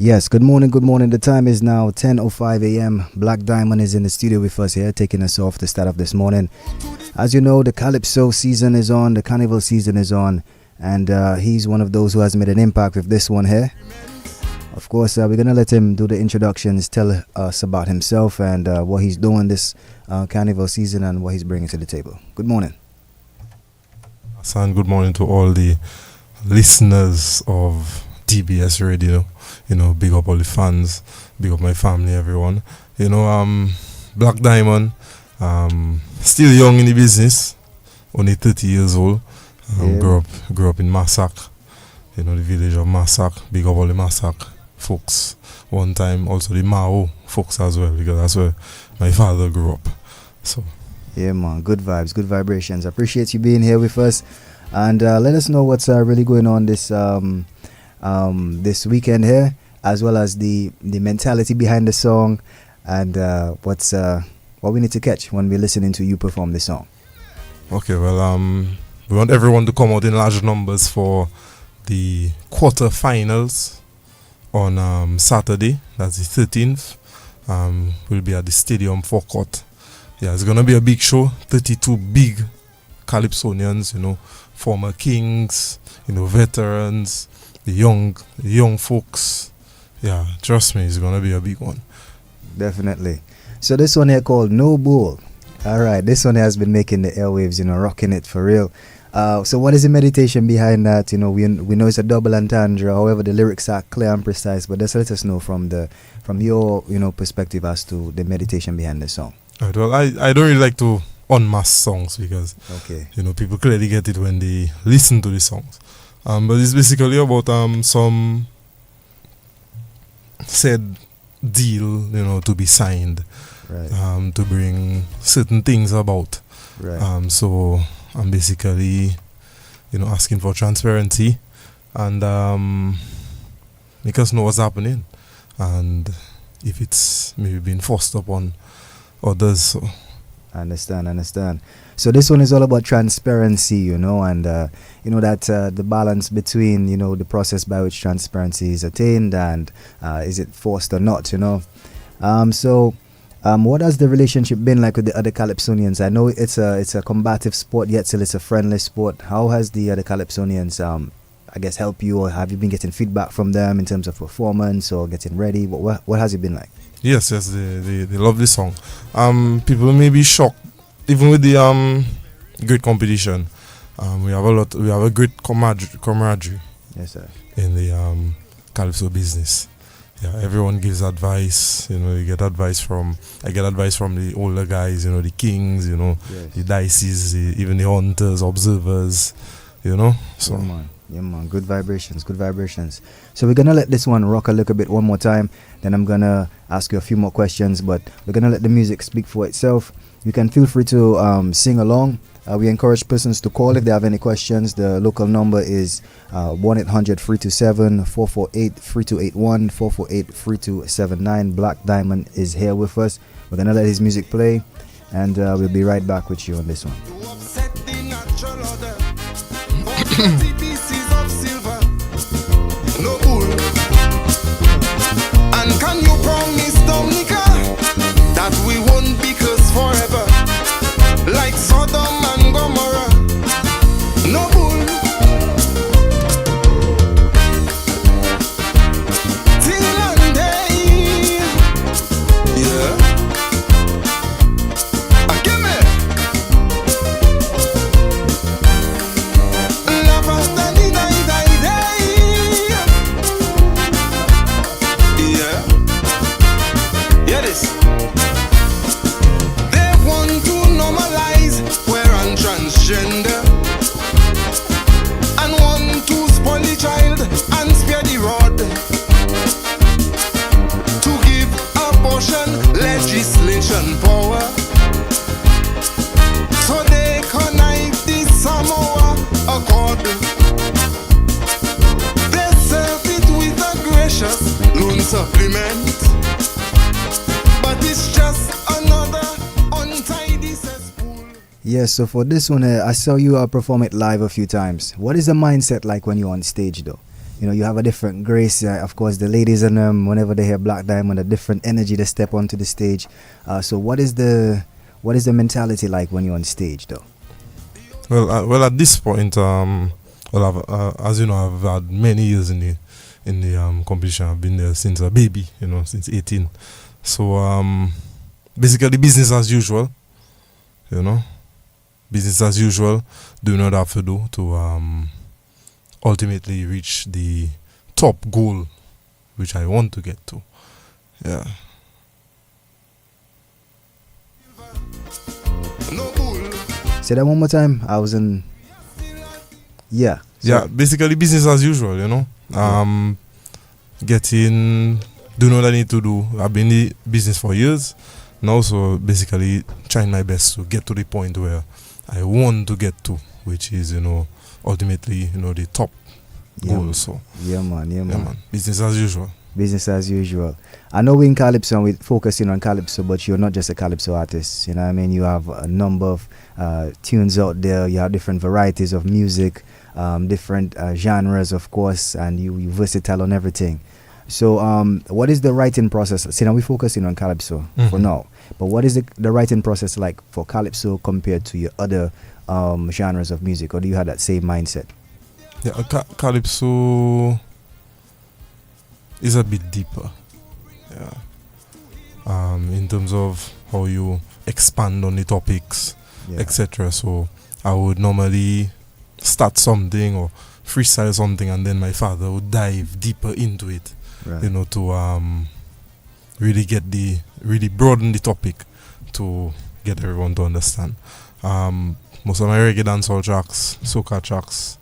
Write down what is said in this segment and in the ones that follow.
Yes, good morning, good morning. The time is now 10:05 a.m. Black Diamond is in the studio with us here, taking us off the start of this morning. As you know, the Calypso season is on, the Carnival season is on, and he's one of those who has made an impact with this one here. Of course, we're going to let him do the introductions, tell us about himself and what he's doing this Carnival season and what he's bringing to the table. Good morning. Hassan, good morning to all the listeners of DBS Radio. Big up all the fans, big up my family, everyone. Black Diamond, still young in the business, only 30 years old. Grew up in Massac, the village of Massac. Big up all the Massac folks. One time also the Mao folks as well, because that's where my father grew up. So yeah, man, good vibes, good vibrations. Appreciate you being here with us, and let us know what's really going on this this weekend here, as well as the mentality behind the song, and what we need to catch when we're listening to you perform the song. Okay, well, we want everyone to come out in large numbers for the quarterfinals on Saturday. That's the 13th. We'll be at the Stadium Forecourt. Yeah, it's gonna be a big show. 32 big Calypsonians, former kings, veterans, the young folks. Yeah, trust me, it's gonna be a big one. Definitely. So this one here called No Bull. Alright, this one has been making the airwaves, rocking it for real. So what is the meditation behind that? We know it's a double entendre, however the lyrics are clear and precise, but just let us know from your perspective as to the meditation behind the song. Right, well, I don't really like to unmask songs because people clearly get it when they listen to the songs. But it's basically about some said deal, to be signed, right. To bring certain things about. Right. So I'm basically, asking for transparency and make us know what's happening, and if it's maybe being forced upon others. So Understand. So this one is all about transparency, and that the balance between the process by which transparency is attained and is it forced or not, So what has the relationship been like with the other Calypsonians? I know it's a combative sport, yet still it's a friendly sport. How has the other Calypsonians help you, or have you been getting feedback from them in terms of performance or getting ready? What has it been like? Yes, they love this song. People may be shocked, even with the great competition. We have a great camaraderie. Yes, sir. In the Calypso business. Yeah, everyone gives advice. I get advice from the older guys. The kings. Yes. The dices, even the hunters, observers. So. Yeah, man. Good vibrations. So we're gonna let this one rock a little bit one more time. Then I'm gonna ask you a few more questions, but we're gonna let the music speak for itself. You can feel free to sing along. We encourage persons to call if they have any questions. The local number is 1-800-327-448-3281, 448-3279. Black Diamond is here with us. We're gonna let his music play, and we'll be right back with you on this one. No bull. And can you promise, Dominica, that we won't be cursed forever, like Sodom and Gomorrah? No bull. Till one day, yeah. Give me. Transgender and want to spoil the child and spare the rod, to give abortion legislation power, so they connive the Samoa Accord. They serve it with a gracious loan supplement, but it's just another untidy cesspool. Yes, so for this one, I saw you perform it live a few times. What is the mindset like when you're on stage, though? you know, you have a different grace. Of course, the ladies in them, whenever they hear Black Diamond, a different energy to step onto the stage. So what is the mentality like when you're on stage, though? Well, at this point, as you know, I've had many years in the competition. I've been there since a baby, you know, since 18. So basically, business as usual, you know, business as usual. Doing what I have to do to ultimately reach the top goal, which I want to get to. Yeah. Say that one more time. I was in. Yeah. Yeah, basically business as usual, you know. Doing what I need to do. I've been in the business for years now, so basically trying my best to get to the point where I want to get to, which is, you know, ultimately, you know, the top goal. So yeah, man. Business as usual. Business as usual. I know we're in Calypso and we're focusing on Calypso, but you're not just a Calypso artist. You know what I mean? You have a number of tunes out there. You have different varieties of music, different genres, of course, and you're versatile on everything. So what is the writing process? See, now we're focusing on Calypso for now, but what is the writing process like for Calypso compared to your other genres of music, or do you have that same mindset? Yeah, Calypso is a bit deeper. Yeah. In terms of how you expand on the topics, etc. So I would normally start something or freestyle something, and then my father would dive deeper into it, you know, to really broaden the topic to get everyone to understand. Most of my reggae dancehall tracks, soca tracks,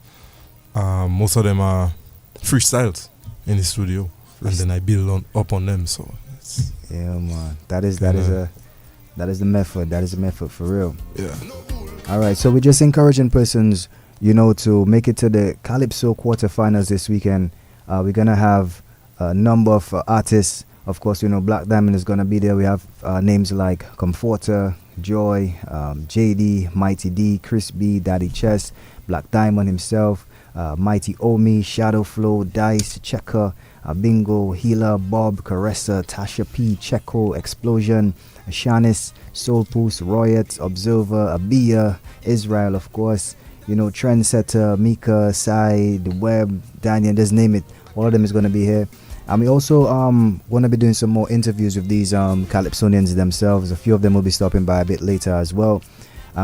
most of them are freestyles in the studio, and then I build up on them. So yeah, man, that is the method. That is the method for real. Yeah. All right, so we're just encouraging persons, you know, to make it to the Calypso quarterfinals this weekend. We're gonna have a number of artists. Of course, you know, Black Diamond is gonna be there. We have names like Comforter, Joy, JD, Mighty D, Chris B, Daddy Chess, Black Diamond himself, Mighty Omi, Shadow Flow, Dice, Checker, Bingo, Healer, Bob, Caressa, Tasha P, Checo, Explosion, Shanis, Soul Pulse, Royet, Observer, Abia, Israel, of course, you know, Trendsetter, Mika, Sai, The Web, Daniel, just name it. All of them is going to be here. And we also going to be doing some more interviews with these Calypsonians themselves. A few of them will be stopping by a bit later as well.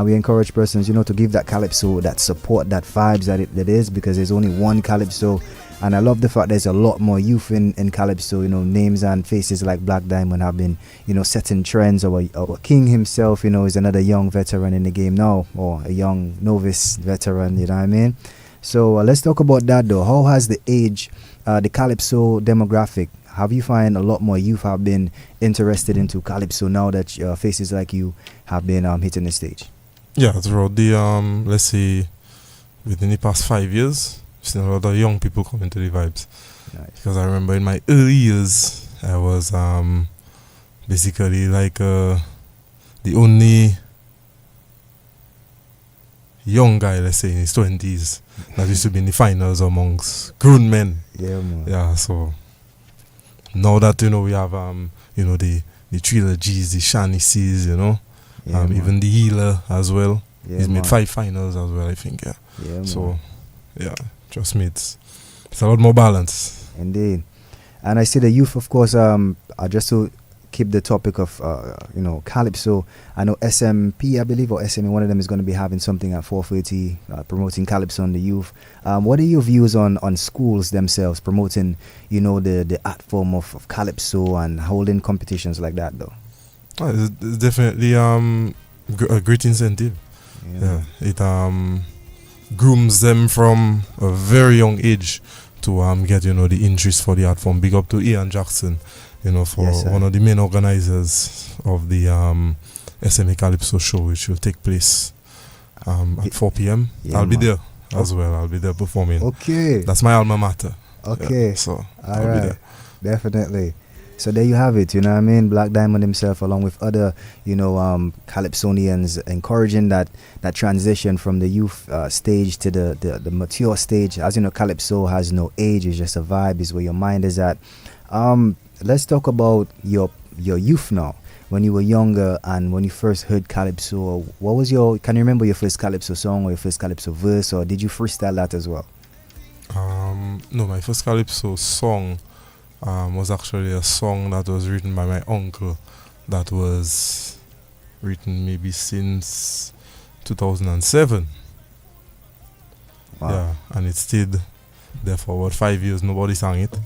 We encourage persons, you know, to give that Calypso that support, that vibes that it is, because there's only one Calypso. And I love the fact there's a lot more youth in Calypso. You know, names and faces like Black Diamond have been, you know, setting trends. Our King himself, you know, is another young veteran in the game now, or a young novice veteran, you know what I mean? So let's talk about that though. How has the age, the Calypso demographic, have you find a lot more youth have been interested into Calypso now that faces like you have been hitting the stage? Yeah, throughout the let's say within the past 5 years, seen a lot of young people come into the vibes. Nice. Because I remember in my early years, I was basically like the only young guy, let's say in his 20s, that used to be in the finals amongst grown men. Yeah, man. Yeah, so now that, you know, we have you know, the trilogies, the Shanices, you know, even the Healer as well. Yeah, he's man. made 5 finals as well, I think. Yeah. Yeah, So man. yeah, trust me, it's a lot more balance. Indeed. And I see the youth, of course, just to keep the topic of, you know, Calypso, I know SMP, I believe, or SME, one of them is going to be having something at 4:30, promoting Calypso on the youth. What are your views on schools themselves promoting, you know, the art form of Calypso and holding competitions like that, though? It's definitely a great incentive. Yeah. It grooms them from a very young age to get, you know, the interest for the art form. Big up to Ian Jackson, you know, for one of the main organizers of the SMA Calypso show, which will take place at 4 p.m. Yeah, I'll be man. there as well. I'll be there performing. Okay. That's my alma mater. Okay. Yeah, so All I'll right. be there. Definitely. So there you have it, you know what I mean? Black Diamond himself, along with other, Calypsonians, encouraging that transition from the youth stage to the mature stage. As you know, Calypso has no age; it's just a vibe. Is where your mind is at. Let's talk about your youth now. When you were younger and when you first heard Calypso, what was can you remember your first Calypso song or your first Calypso verse, or did you freestyle that as well? No, my first Calypso song was actually a song that was written by my uncle, that was written maybe since 2007. Wow. Yeah, and it stayed there for about 5 years. Nobody sang it.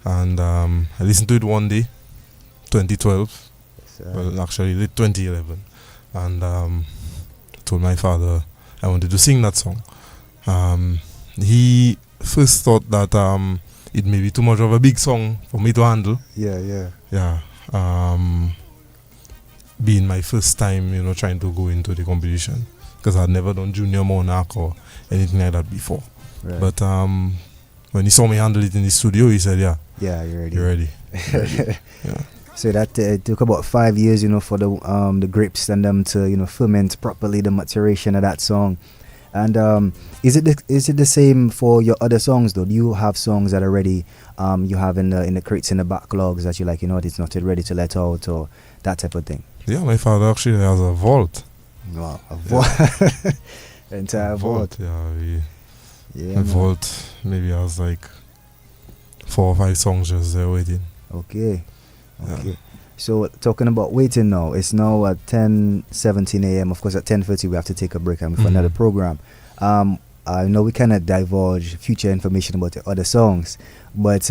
And I listened to it one day, 2012. Well, actually, late 2011. And told my father I wanted to sing that song. He first thought that it may be too much of a big song for me to handle. Yeah. Being my first time, trying to go into the competition, because I'd never done junior monarch or anything like that before. Right. But when he saw me handle it in the studio, he said, Yeah, you're ready. you're ready. Yeah. So that it took about 5 years, for the grapes and them to, ferment properly the maturation of that song. And is it the same for your other songs though? Do you have songs that are ready? You have in the crates, in the backlogs that you like, it's not yet ready to let out, or that type of thing? Yeah, my father actually has a vault. Wow, a vault, entire vault. Yeah, Yeah, a man. vault. Maybe I was like 4 or 5 songs just there waiting. Okay. Yeah. So talking about waiting now, it's now at 10:17 a.m. Of course, at 10:30 we have to take a break and for another program. I know we cannot divulge future information about the other songs, but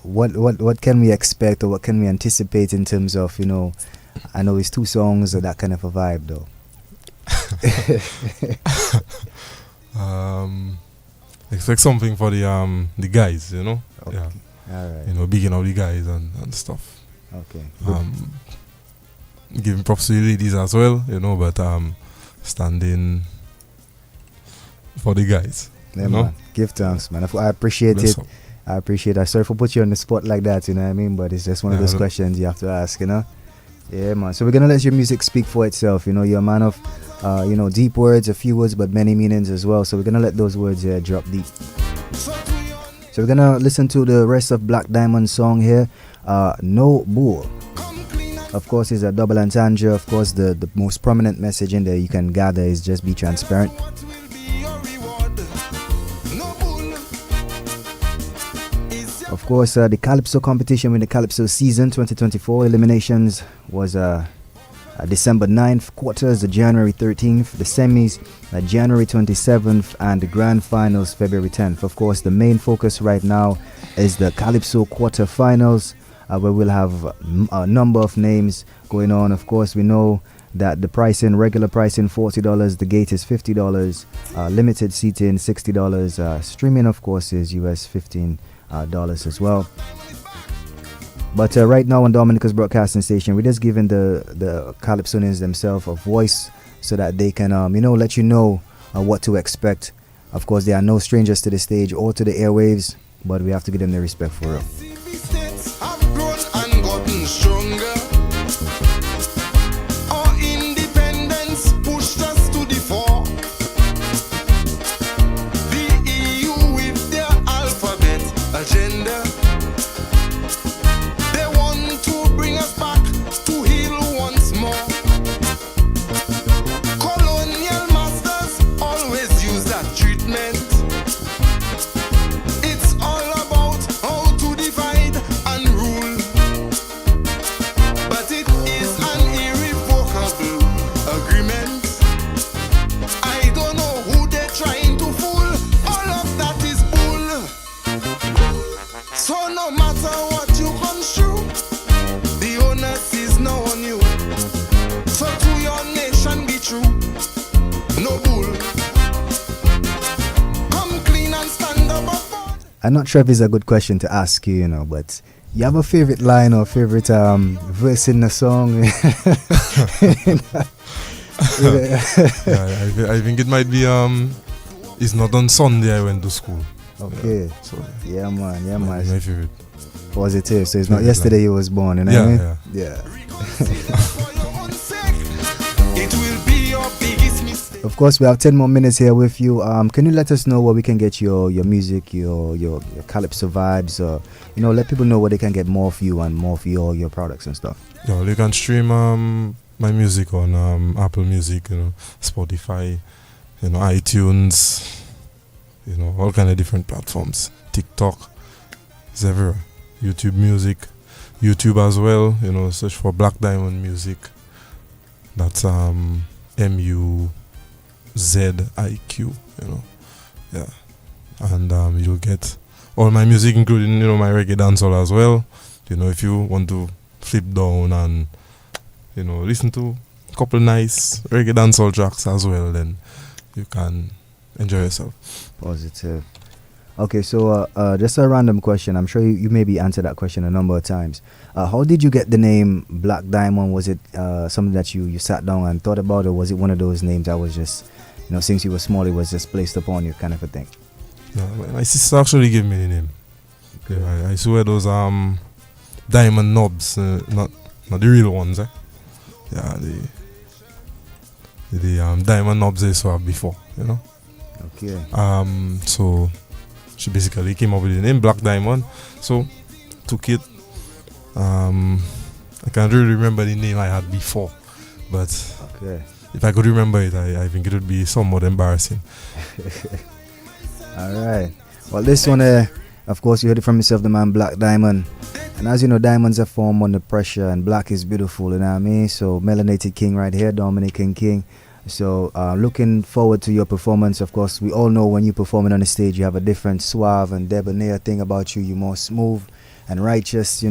what can we expect, or what can we anticipate in terms of, I know it's 2 songs of that kind of a vibe though. Expect something for the guys, Okay. Yeah. All right. Bigging up the guys and stuff. Okay. Giving props to the ladies as well, but standing for the guys. Yeah, man. Give thanks, man. I appreciate Bless it. up. I appreciate that. Sorry for putting you on the spot like that, you know what I mean? But it's just one of those Yeah. questions you have to ask, Yeah, man. So we're going to let your music speak for itself. You're a man of, deep words, a few words, but many meanings as well. So we're going to let those words here drop deep. So we're going to listen to the rest of Black Diamond's song here, No Bull. Of course, it's a double entendre. Of course, the most prominent message in there you can gather is just be transparent. Of course, the Calypso competition with the Calypso season 2024 eliminations was December 9th, quarters January 13th, the semis January 27th, and the grand finals February 10th. Of course, the main focus right now is the Calypso quarterfinals, where we'll have a number of names going on. Of course, we know that the pricing, regular pricing $40, the gate is $50, limited seating $60, streaming of course is US $15 as well. But right now on Dominica's broadcasting station, we're just giving the Calypsonians themselves a voice so that they can let you know what to expect. Of course, they are no strangers to the stage or to the airwaves, but we have to give them the respect for it. I'm not sure if it's a good question to ask you, but you have a favorite line or favorite verse in the song? I think it might be it's not on Sunday I went to school. Okay. So yeah, man. my favorite. Positive. So it's not Yeah, yesterday he was born, you know what I mean? Yeah. It will be your biggest mistake. Of course, we have 10 more minutes here with you. Can you let us know where we can get your music, your calypso vibes, or let people know where they can get more of you and more of your products and stuff. Yeah, you can stream my music on Apple Music, Spotify, iTunes, all kind of different platforms. TikTok is everywhere. YouTube Music, YouTube as well. Search for Black Diamond Music. That's MUZIQ. Yeah, and you'll get all my music, including my reggae dancehall as well. If you want to flip down and listen to a couple nice reggae dancehall tracks as well, then you can enjoy yourself. Positive. Okay, so just a random question. I'm sure you maybe answered that question a number of times. How did you get the name Black Diamond? Was it something that you sat down and thought about, or was it one of those names that was just, since you were small, it was just placed upon you kind of a thing? No, my sister actually gave me the name. Okay. I used to wear those diamond knobs, not the real ones, eh? Yeah, the diamond knobs they saw before, Okay. So she basically came up with the name Black Diamond. So took it. I can't really remember the name I had before, but okay. If I could remember it, I think it would be somewhat embarrassing. All right. Well, this one, of course, you heard it from yourself, the man Black Diamond. And as you know, diamonds are formed under pressure, and black is beautiful, you know what I mean? So, melanated king right here, Dominican king. So, looking forward to your performance. Of course, we all know when you're performing on the stage, you have a different suave and debonair thing about you. You're more smooth and righteous,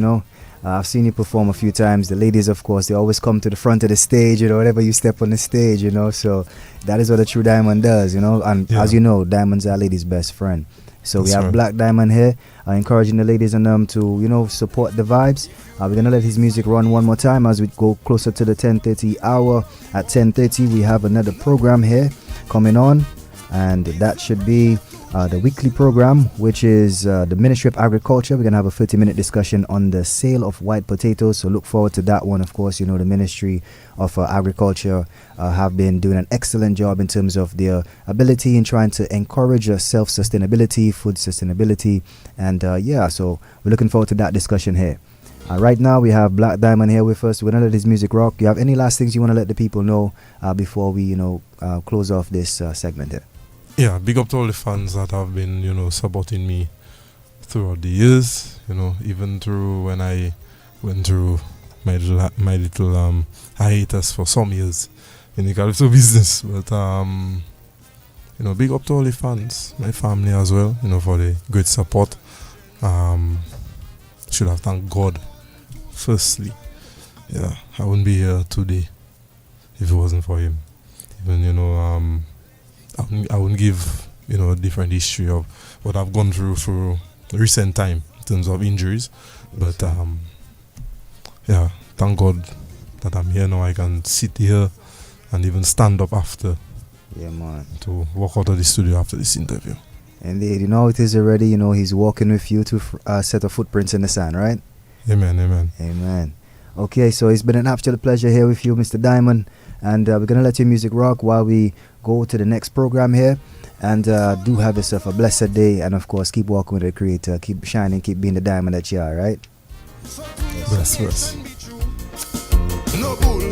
I've seen you perform a few times. The ladies, of course, they always come to the front of the stage, whenever you step on the stage, So that is what a true diamond does, And as you know, diamonds are ladies' best friend. So we have right. Black Diamond here, encouraging the ladies and them to, support the vibes. We're going to let his music run one more time as we go closer to the 10:30 hour. At 10:30, we have another program here coming on, and that should be the weekly program, which is the Ministry of Agriculture. We're going to have a 30-minute discussion on the sale of white potatoes, so look forward to that one. Of course, the Ministry of Agriculture have been doing an excellent job in terms of their ability in trying to encourage self-sustainability, food sustainability, and so we're looking forward to that discussion here. Right now, we have Black Diamond here with us. We're going to let his music rock. You have any last things you want to let the people know before we, close off this segment here? Yeah, big up to all the fans that have been, supporting me throughout the years, even through when I went through my little hiatus for some years in the calypso business. But, big up to all the fans, my family as well, for the great support. Should have thanked God, firstly. Yeah, I wouldn't be here today if it wasn't for him. Even, I wouldn't give a different history of what I've gone through recent time in terms of injuries, but thank God that I'm here now. I can sit here and even stand up after. Yeah, man. To walk out of the studio after this interview. Indeed, it is already. He's walking with you to set of footprints in the sand, right? Amen. Okay, so it's been an absolute pleasure here with you, Mr. Diamond. And we're going to let your music rock while we go to the next program here. And do have yourself a blessed day. And, of course, keep walking with the Creator. Keep shining. Keep being the diamond that you are, right? Bless. No bull.